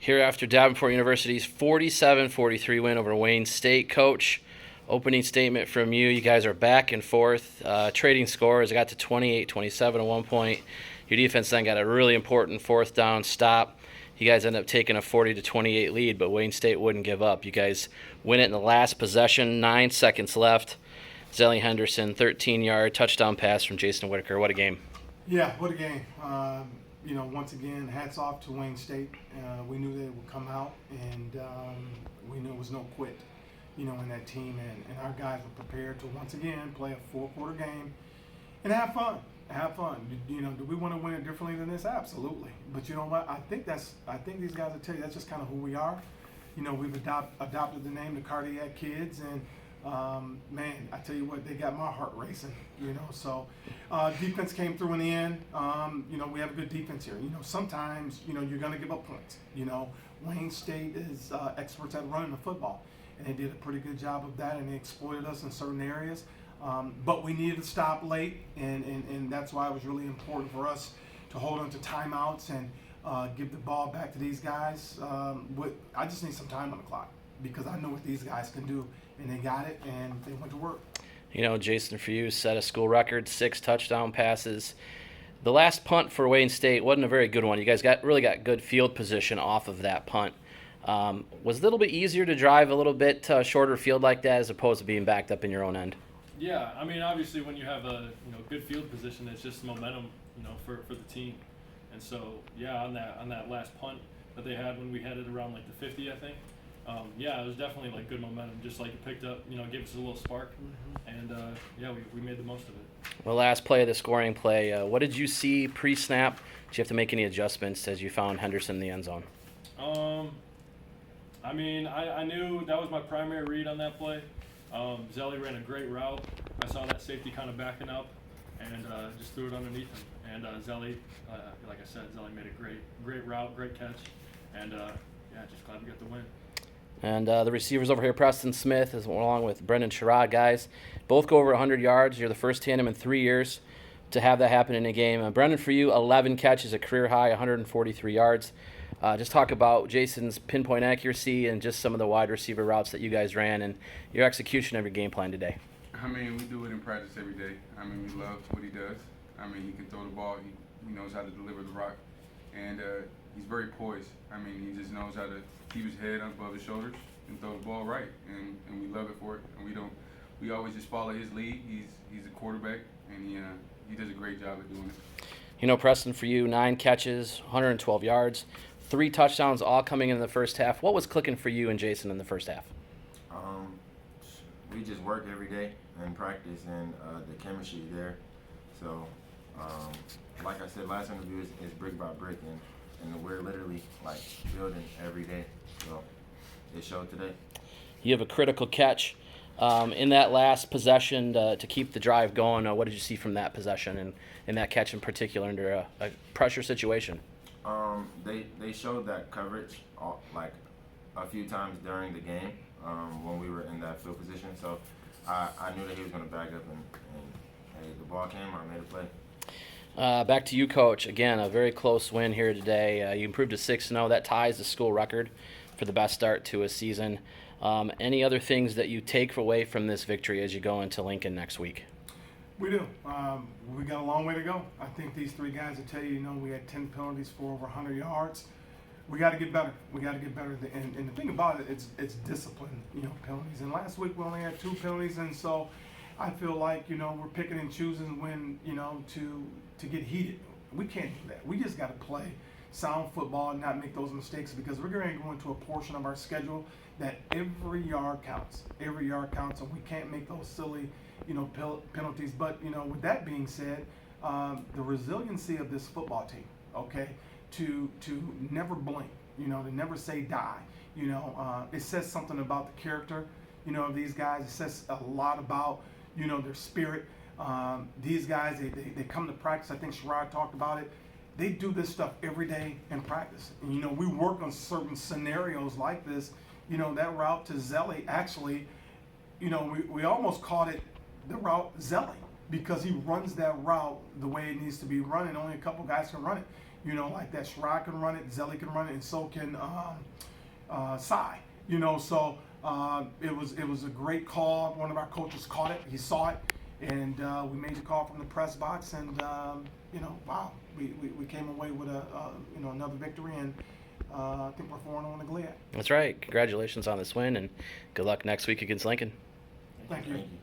Here after Davenport University's 47-43 win over Wayne State. Coach, opening statement from you. You guys are back and forth, trading scores. It got to 28-27 at one point. Your defense then got a really important fourth down stop. You guys ended up taking a 40-28 lead, but Wayne State wouldn't give up. You guys win it in the last possession, 9 seconds left. Zelly Henderson, 13-yard touchdown pass from Jason Whittaker. What a game. Yeah, what a game. Once again, hats off to Wayne State. We knew they would come out, and we knew it was no quit, in that team. And our guys were prepared to, once again, play a four-quarter game and have fun. Have fun. Do we want to win it differently than this? Absolutely. But you know what? I think these guys will tell you that's just kind of who we are. We've adopted the name the Cardiac Kids, and man, I tell you what, they got my heart racing. So defense came through in the end. We have a good defense here. Sometimes you're going to give up points. Wayne State is experts at running the football, and they did a pretty good job of that, and they exploited us in certain areas. But we needed to stop late, and that's why it was really important for us to hold on to timeouts and give the ball back to these guys. I just need some time on the clock because I know what these guys can do, and they got it, and they went to work. Jason, for you, set a school record, 6 touchdown passes. The last punt for Wayne State wasn't a very good one. You guys really got good field position off of that punt. Was it a little bit easier to drive a little bit shorter field like that as opposed to being backed up in your own end? Yeah, obviously when you have a good field position, it's just momentum, for the team. And so yeah, on that last punt that they had when we had it around like the 50, I think. It was definitely like good momentum, just like it picked up, gave us a little spark, and we made the most of it. The last play of the scoring play, what did you see pre-snap? Did you have to make any adjustments as you found Henderson in the end zone? I knew that was my primary read on that play. Zelly ran a great route. I saw that safety kind of backing up, and just threw it underneath him. And Zelly, like I said, Zelly made a great route, great catch, and just glad we got the win. And the receivers over here, Preston Smith, along with Brendan Sherrod, guys, both go over 100 yards. You're the first tandem in 3 years to have that happen in a game. Brendan, for you, 11 catches, a career high, 143 yards. Just talk about Jason's pinpoint accuracy and just some of the wide receiver routes that you guys ran and your execution of your game plan today. We do it in practice every day. We love what he does. He can throw the ball. He knows how to deliver the rock. And he's very poised. He just knows how to keep his head above his shoulders and throw the ball right. And we love it for it. And we always just follow his lead. He's a quarterback, and he does a great job at doing it. Preston, for you, 9 catches, 112 yards, 3 touchdowns, all coming in the first half. What was clicking for you and Jason in the first half? We just work every day in practice, and the chemistry there. So, like I said, last interview is brick by brick, and we're literally like building every day. So it showed today. You have a critical catch in that last possession to keep the drive going. What did you see from that possession and in that catch in particular under a pressure situation? They showed that coverage like a few times during the game when we were in that field position. So I knew that he was going to back up, and hey, the ball came, I made a play. Back to you, Coach. Again, a very close win here today. You improved to 6-0. That ties the school record for the best start to a season. Any other things that you take away from this victory as you go into Lincoln next week? We do. We got a long way to go. I think these 3 guys will tell you, we had 10 penalties for over 100 yards. We got to get better. We got to get better. And the thing about it, it's discipline, penalties. And last week we only had 2 penalties, and so I feel like, we're picking and choosing when, to get heated. We can't do that. We just got to play sound football and not make those mistakes, because we're going to go into a portion of our schedule that every yard counts. Every yard counts, and we can't make those silly, penalties. But, with that being said, the resiliency of this football team, okay, to never blink, to never say die, it says something about the character, of these guys. It says a lot about, their spirit. These guys, they come to practice. I think Sherrod talked about it. They do this stuff every day in practice. And, we work on certain scenarios like this. That route to Zelly, actually, we almost called it the route Zelly, because he runs that route the way it needs to be run, and only a couple guys can run it. You know, like that Sherrod can run it, Zelly can run it, and so can Cy. You know, so it was a great call. One of our coaches caught it. He saw it, and we made the call from the press box. And you know, wow, we came away with another victory, and I think we're 4-0 on the Gilead. That's right. Congratulations on this win, and good luck next week against Lincoln. Thank you. Thank you.